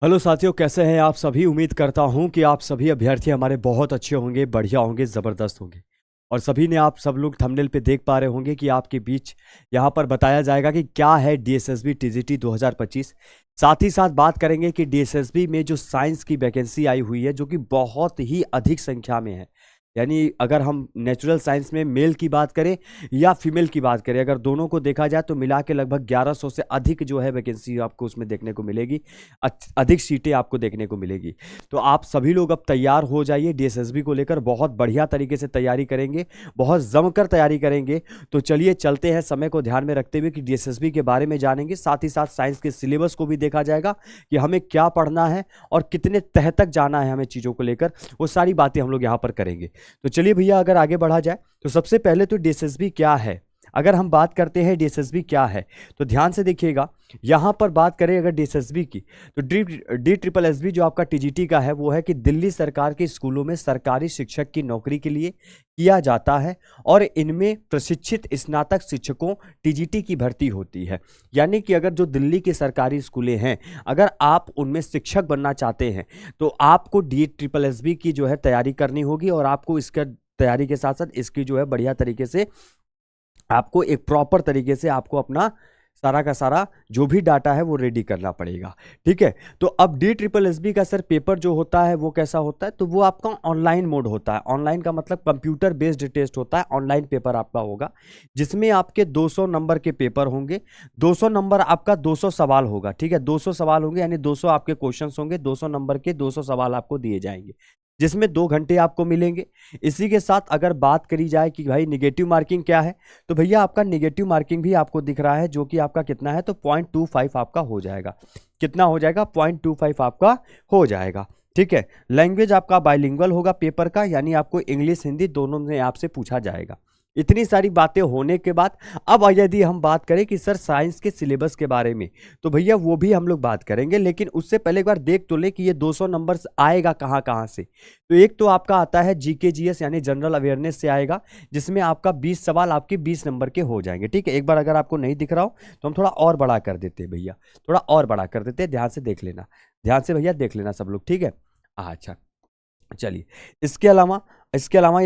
Hello साथियों, कैसे हैं आप सभी। उम्मीद करता हूं कि आप सभी अभ्यर्थी हमारे बहुत अच्छे होंगे, बढ़िया होंगे, ज़बरदस्त होंगे। और सभी ने आप सब लोग थंबनेल पे देख पा रहे होंगे कि आपके बीच यहाँ पर बताया जाएगा कि क्या है डीएसएसबी टीजीटी 2025। साथ ही साथ बात करेंगे कि डीएसएसबी में जो साइंस की वैकेंसी आई हुई है, जो कि बहुत ही अधिक संख्या में है। यानी अगर हम नेचुरल साइंस में मेल की बात करें या फीमेल की बात करें, अगर दोनों को देखा जाए तो मिला के लगभग 1100 से अधिक जो है वैकेंसी आपको उसमें देखने को मिलेगी। अधिक सीटें आपको देखने को मिलेगी। तो आप सभी लोग अब तैयार हो जाइए, डीएसएसबी को लेकर बहुत बढ़िया तरीके से तैयारी करेंगे, बहुत जमकर तैयारी करेंगे। तो चलिए चलते हैं, समय को ध्यान में रखते हुए कि डीएसएसबी के बारे में जानेंगे। साथ ही साथ साइंस के सिलेबस को भी देखा जाएगा कि हमें क्या पढ़ना है और कितने तह तक जाना है हमें चीज़ों को लेकर, वो सारी बातें हम लोग यहाँ पर करेंगे। तो चलिए भैया, अगर आगे बढ़ा जाए तो सबसे पहले तो डीएसएसबी क्या है। अगर हम बात करते हैं डीएसएसबी क्या है, तो ध्यान से देखिएगा। यहां पर बात करें अगर डीएसएसबी की, तो डी ट्रिपल एसबी जो आपका टीजीटी का है, वो है कि दिल्ली सरकार के स्कूलों में सरकारी शिक्षक की नौकरी के लिए किया जाता है और इनमें प्रशिक्षित स्नातक शिक्षकों टीजीटी की भर्ती होती है। यानी कि अगर जो दिल्ली के सरकारी स्कूलें हैं, अगर आप उनमें शिक्षक बनना चाहते हैं तो आपको डी ट्रिपल एसबी की जो है तैयारी करनी होगी, और आपको इसका तैयारी के साथ साथ इसकी जो है बढ़िया तरीके से आपको एक प्रॉपर तरीके से आपको अपना सारा का सारा जो भी डाटा है वो रेडी करना पड़ेगा। ठीक है, तो अब डी ट्रिपल एस बी का सर पेपर जो होता है वो कैसा होता है, तो वो आपका ऑनलाइन मोड होता है। ऑनलाइन का मतलब कंप्यूटर बेस्ड टेस्ट होता है, ऑनलाइन पेपर आपका होगा, जिसमें आपके 200 नंबर के पेपर होंगे। 200 नंबर आपका 200 सवाल होगा। ठीक है, 200 सवाल होंगे, यानी 200 आपके क्वेश्चन होंगे, 200 नंबर के 200 सवाल आपको दिए जाएंगे, जिसमें 2 घंटे आपको मिलेंगे। इसी के साथ अगर बात करी जाए कि भाई निगेटिव मार्किंग क्या है, तो भैया आपका निगेटिव मार्किंग भी आपको दिख रहा है, जो कि आपका कितना है, तो 0.25 आपका हो जाएगा। कितना हो जाएगा? 0.25 आपका हो जाएगा। ठीक है, लैंग्वेज आपका बाइलिंगुअल होगा पेपर का, यानी आपको इंग्लिश हिंदी दोनों में आपसे पूछा जाएगा। इतनी सारी बातें होने के बाद अब यदि हम बात करें कि सर साइंस के सिलेबस के बारे में, तो भैया वो भी हम लोग बात करेंगे, लेकिन उससे पहले एक बार देख तो ले कि ये 200 नंबर आएगा कहाँ कहाँ से। तो एक तो आपका आता है जीके जीएस यानी जनरल अवेयरनेस से आएगा, जिसमें आपका 20 सवाल आपके 20 नंबर के हो जाएंगे। ठीक है, एक बार अगर आपको नहीं दिख रहा हो तो हम थोड़ा और बड़ा कर देते हैं भैया, थोड़ा और बड़ा कर देते हैं, ध्यान से देख लेना, ध्यान से भैया देख लेना सब लोग। ठीक है, अच्छा चलिए। इसके अलावा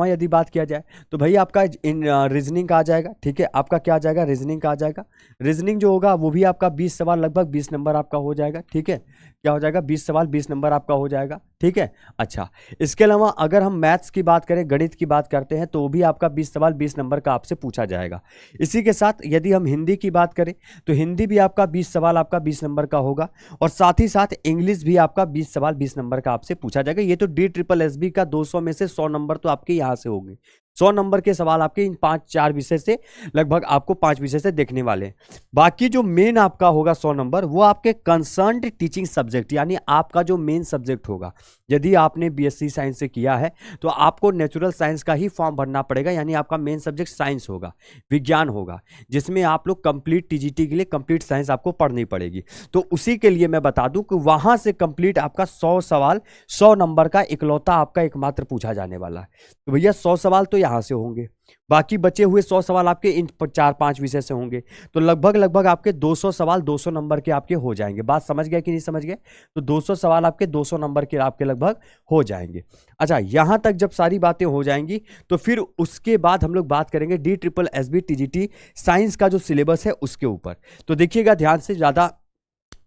यदि बात किया जाए तो भाई आपका इन रीजनिंग का आ जाएगा। ठीक है, आपका क्या आ जाएगा? रीजनिंग का आ जाएगा। रीजनिंग जो होगा वो भी आपका 20 सवाल लगभग 20 नंबर आपका हो जाएगा। ठीक है, क्या हो जाएगा? 20 सवाल 20 नंबर आपका हो जाएगा। ठीक है, अच्छा। इसके अलावा अगर हम मैथ्स की बात करें, गणित की बात करते हैं, तो वो भी आपका 20 सवाल 20 नंबर का आपसे पूछा जाएगा। इसी के साथ यदि हम हिंदी की बात करें तो हिंदी भी आपका 20 सवाल आपका 20 नंबर का होगा, और साथ ही साथ इंग्लिश भी आपका 20 सवाल 20 नंबर का आपसे पूछा जाएगा। ये तो डी ट्रिपल एस बी का 200 में से 100 नंबर तो आपके यहाँ से होंगे। 100 नंबर के सवाल आपके इन 5-4 विषय से, लगभग आपको 5 विषय से देखने वाले हैं। बाकी जो मेन आपका होगा 100 नंबर, वो आपके कंसर्न्ड टीचिंग सब्जेक्ट, यानी आपका जो मेन सब्जेक्ट होगा। यदि आपने बीएससी साइंस से किया है तो आपको नेचुरल साइंस का ही फॉर्म भरना पड़ेगा, यानी आपका मेन सब्जेक्ट साइंस होगा, विज्ञान होगा, जिसमें आप लोग कंप्लीट टीजीटी के लिए कंप्लीट साइंस आपको पढ़नी पड़ेगी। तो उसी के लिए मैं बता दूं कि वहां से कंप्लीट आपका 100 सवाल 100 नंबर का इकलौता आपका एकमात्र पूछा जाने वाला है। तो भैया 100 सवाल तो यहां से होंगे, बाकी बचे हुए 100 सवाल आपके इन 4-5 विषय से होंगे। तो लगभग आपके 200 सवाल 200 नंबर के आपके हो जाएंगे। बात समझ गए कि नहीं समझ गए? तो 200 सवाल आपके 200 नंबर के आपके लगभग हो जाएंगे। अच्छा, यहां तक जब सारी बातें हो जाएंगी तो फिर उसके बाद हम लोग बात करेंगे D triple S B TGT science का जो सिलेबस है उसके ऊपर। तो देखिएगा ध्यान से, ज़्यादा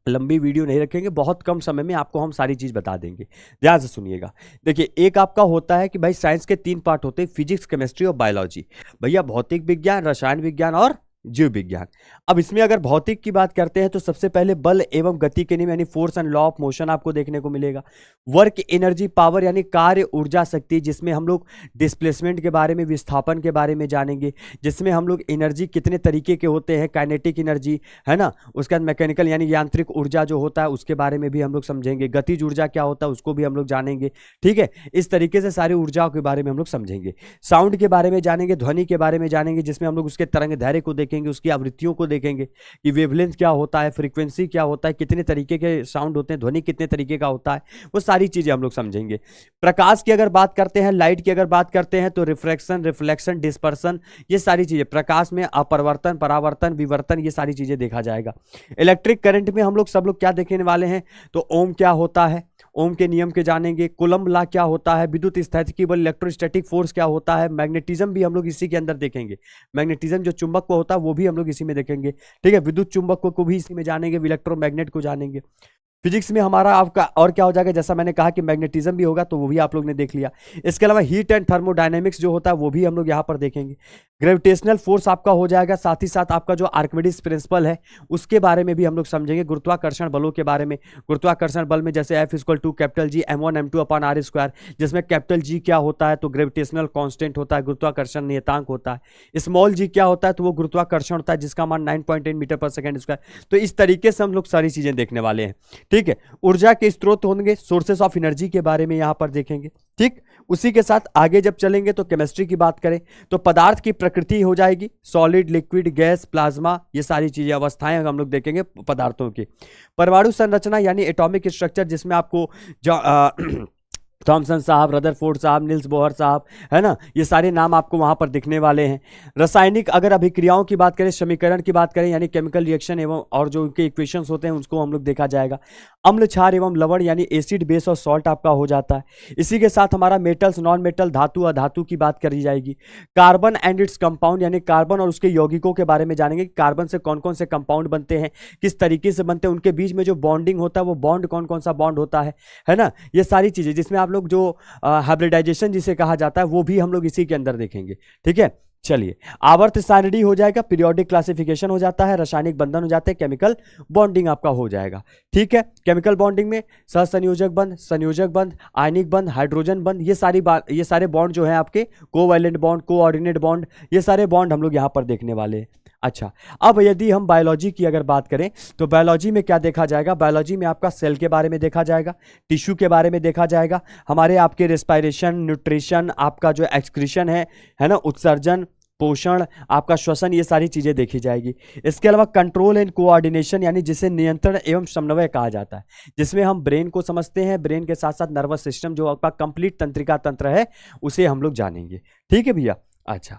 लंबी वीडियो नहीं रखेंगे, बहुत कम समय में आपको हम सारी चीज बता देंगे। ध्यान से सुनिएगा। देखिए, एक आपका होता है कि भाई साइंस के 3 पार्ट होते हैं, फिजिक्स, केमिस्ट्री और बायोलॉजी। भैया भौतिक विज्ञान, रसायन विज्ञान और जीव विज्ञान। अब इसमें अगर भौतिक की बात करते हैं तो सबसे पहले बल एवं गति के नियम यानी force and law of motion आपको देखने को मिलेगा। वर्क एनर्जी पावर यानी कार्य ऊर्जा शक्ति, जिसमें हम लोग डिस्प्लेसमेंट के बारे में, विस्थापन के बारे में जानेंगे, जिसमें हम लोग एनर्जी कितने तरीके के होते हैं, काइनेटिक एनर्जी है ना, उसके बाद मैकेनिकल यानी यांत्रिक ऊर्जा जो होता है उसके बारे में भी हम लोग समझेंगे, गतिज ऊर्जा क्या होता है उसको भी हम लोग जानेंगे। ठीक है, इस तरीके से सारी ऊर्जाओं के बारे में हम लोग समझेंगे। साउंड के बारे में जानेंगे, ध्वनि के बारे में जानेंगे, जिसमें हम लोग उसके तरंग दैर्घ्य को देखेंगे, उसकी आवृत्तियों को देखेंगे कि वेवलेंथ क्या होता है, फ्रीक्वेंसी क्या होता है, कितने तरीके के साउंड होते हैं, ध्वनि कितने तरीके का होता है, वो सारी चीजें हम लोग समझेंगे। प्रकाश की अगर बात करते हैं, लाइट की अगर बात करते हैं, तो रिफ्रैक्शन, रिफ्लेक्शन, डिस्पर्सन, ये सारी चीजें, प्रकाश में अपवर्तन, परावर्तन, विवर्तन, ये सारी चीजें देखा जाएगा। इलेक्ट्रिक करंट में हम लोग सब लोग क्या देखने वाले हैं, तो ओम क्या होता है, ओम के नियम के जानेंगे, कूलम्ब लॉ क्या होता है, विद्युत स्थैतिकी बल, इलेक्ट्रोस्टैटिक फोर्स क्या होता है, मैग्नेटिज्म भी हम लोग इसी के अंदर देखेंगे। मैग्नेटिज्म जो चुंबक को होता है वो भी हम लोग इसी में देखेंगे, ठीक है। विद्युत चुंबक को भी इसी में जानेंगे, इलेक्ट्रोमैग्नेट को जानेंगे। फिजिक्स में हमारा आपका और क्या हो जाएगा, जैसा मैंने कहा कि मैग्नेटिज्म भी होगा, तो वो भी आप लोग ने देख लिया। इसके अलावा हीट एंड थर्मोडायनेमिक्स जो होता है वो भी हम लोग यहाँ पर देखेंगे। ग्रेविटेशनल फोर्स आपका हो जाएगा, साथ ही साथ आपका जो आर्किमिडीज प्रिंसिपल है उसके बारे में भी हम लोग समझेंगे। गुरुत्वाकर्षण बलों के बारे में, गुरुत्वाकर्षण बल में जैसे F = capital G m1 m2 upon r², जिसमें कैपिटल G क्या होता है, तो ग्रेविटेशनल कांस्टेंट होता है, गुरुत्वाकर्षण नियतांक होता है। स्मॉल g क्या होता है, तो वो गुरुत्वाकर्षण होता है, जिसका मान 9.8 मीटर/सेकंड²। तो इस तरीके से हम लोग सारी चीजें देखने वाले हैं, ठीक है। ऊर्जा के स्रोत होंगे, सोर्सेस ऑफ एनर्जी के बारे में यहां पर देखेंगे, ठीक। उसी के साथ आगे जब चलेंगे तो केमिस्ट्री की बात करें तो पदार्थ की प्रकृति हो जाएगी, सॉलिड, लिक्विड, गैस, प्लाज्मा, ये सारी चीजें, अवस्थाएं हम लोग देखेंगे पदार्थों की। परमाणु संरचना यानी एटॉमिक स्ट्रक्चर, जिसमें आपको थॉमसन साहब, रदरफोर्ड साहब, निल्स बोहर साहब, है ना, ये सारे नाम आपको वहां पर दिखने वाले हैं। रासायनिक अगर अभिक्रियाओं की बात करें, समीकरण की बात करें, यानी केमिकल रिएक्शन एवं और जो उनके इक्वेशंस होते हैं उसको हम लोग देखा जाएगा। अम्ल, क्षार एवं लवण यानी एसिड, बेस और सॉल्ट आपका हो जाता है। इसी के साथ हमारा मेटल्स, नॉन मेटल, धातु, अधातु की बात करी जाएगी। कार्बन एंड इट्स कंपाउंड यानी कार्बन और उसके यौगिकों के बारे में जानेंगे कि कार्बन से कौन कौन से कंपाउंड बनते हैं, किस तरीके से बनते हैं, उनके बीच में जो बॉन्डिंग होता है वो बॉन्ड कौन कौन सा बॉन्ड होता है ना, ये सारी चीजें, जिसमें आप लोग जो हाइब्रिडाइजेशन जिसे कहा जाता है वो भी हम लोग इसी के अंदर देखेंगे, ठीक है। चलिए, आवर्त सारणी हो जाएगा, पीरियोडिक क्लासिफिकेशन हो जाता है, रासायनिक बंधन हो जाते हैं, केमिकल बॉन्डिंग आपका हो जाएगा, ठीक है। केमिकल बॉन्डिंग में सहसंयोजक बंध, संयोजक बंध, आयनिक बंध, हाइड्रोजन बंध, ये सारे बॉन्ड जो है आपके, कोवैलेंट बॉन्ड, कोऑर्डिनेट बॉन्ड, ये सारे बॉन्ड हम लोग यहाँ पर देखने वाले हैं। अच्छा, अब यदि हम बायोलॉजी की अगर बात करें तो बायोलॉजी में क्या देखा जाएगा, बायोलॉजी में आपका सेल के बारे में देखा जाएगा, टिश्यू के बारे में देखा जाएगा, हमारे आपके रेस्पायरेशन, न्यूट्रिशन, आपका जो एक्सक्रीशन है ना, उत्सर्जन, पोषण, आपका श्वसन, ये सारी चीजें देखी जाएगी। इसके अलावा कंट्रोल एंड कोऑर्डिनेशन यानी जिसे नियंत्रण एवं समन्वय कहा जाता है, जिसमें हम ब्रेन को समझते हैं, ब्रेन के साथ साथ नर्वस सिस्टम जो आपका कंप्लीट तंत्रिका तंत्र है उसे हम लोग जानेंगे, ठीक है भैया। अच्छा,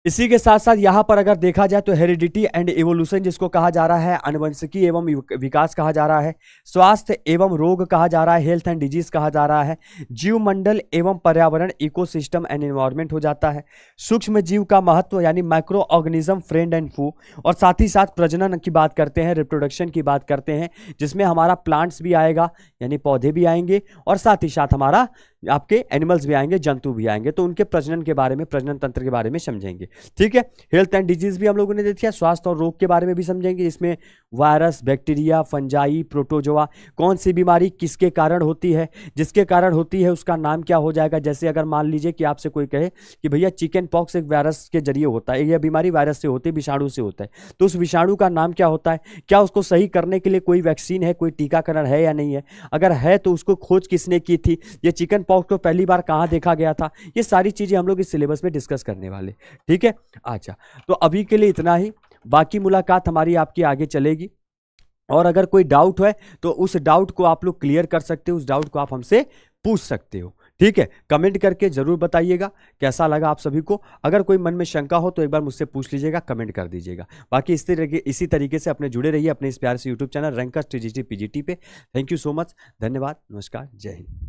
इसी के साथ साथ यहां पर अगर देखा जाए तो हेरिडिटी एंड इवोल्यूशन जिसको कहा जा रहा है, अनुवंशिकी एवं विकास कहा जा रहा है, स्वास्थ्य एवं रोग कहा जा रहा है, हेल्थ एंड डिजीज कहा जा रहा है, जीवमंडल एवं पर्यावरण, इकोसिस्टम एंड एनवायरनमेंट हो जाता है, सूक्ष्म जीव का महत्व यानी माइक्रो ऑर्गेनिज्म, फ्रेंड एंड फू, और साथ ही साथ प्रजनन की बात करते हैं, रिप्रोडक्शन की बात करते हैं, जिसमें हमारा प्लांट्स भी आएगा यानी पौधे भी आएंगे, और साथ ही साथ हमारा आपके एनिमल्स भी आएंगे, जंतु भी आएंगे, तो उनके प्रजनन के बारे में, प्रजनन तंत्र के बारे में समझेंगे, ठीक है। हेल्थ एंड डिजीज भी हम लोगों ने देखा, स्वास्थ्य और रोग के बारे में भी समझेंगे, इसमें वायरस, बैक्टीरिया, फंजाई, प्रोटोजोआ, कौन सी बीमारी किसके कारण होती है, जिसके कारण होती है उसका नाम क्या हो जाएगा। जैसे अगर मान लीजिए कि आपसे कोई कहे कि भैया चिकन पॉक्स एक वायरस के जरिए होता है, यह बीमारी वायरस से होती है, विषाणु से होता है, तो उस विषाणु का नाम क्या होता है, क्या उसको सही करने के लिए कोई वैक्सीन है, कोई टीकाकरण है या नहीं है, अगर है तो उसको खोज किसने की थी, ये चिकन पॉक्स को पहली बार कहां देखा गया था, ये सारी चीजें हम लोग इस सिलेबस में डिस्कस करने वाले, ठीक है। अच्छा, तो अभी के लिए इतना ही, बाकी मुलाकात हमारी आपकी आगे चलेगी, और अगर कोई डाउट है तो उस डाउट को आप लोग क्लियर कर सकते हो, उस डाउट को आप हमसे पूछ सकते हो, ठीक है। कमेंट करके जरूर बताइएगा कैसा लगा आप सभी को, अगर कोई मन में शंका हो तो एक बार मुझसे पूछ लीजिएगा, कमेंट कर दीजिएगा। बाकी इसी तरीके से अपने जुड़े रहिए अपने इस प्यारे से YouTube channel rankers TGT PGT पे। थैंक यू सो मच, धन्यवाद, नमस्कार, जय हिंद।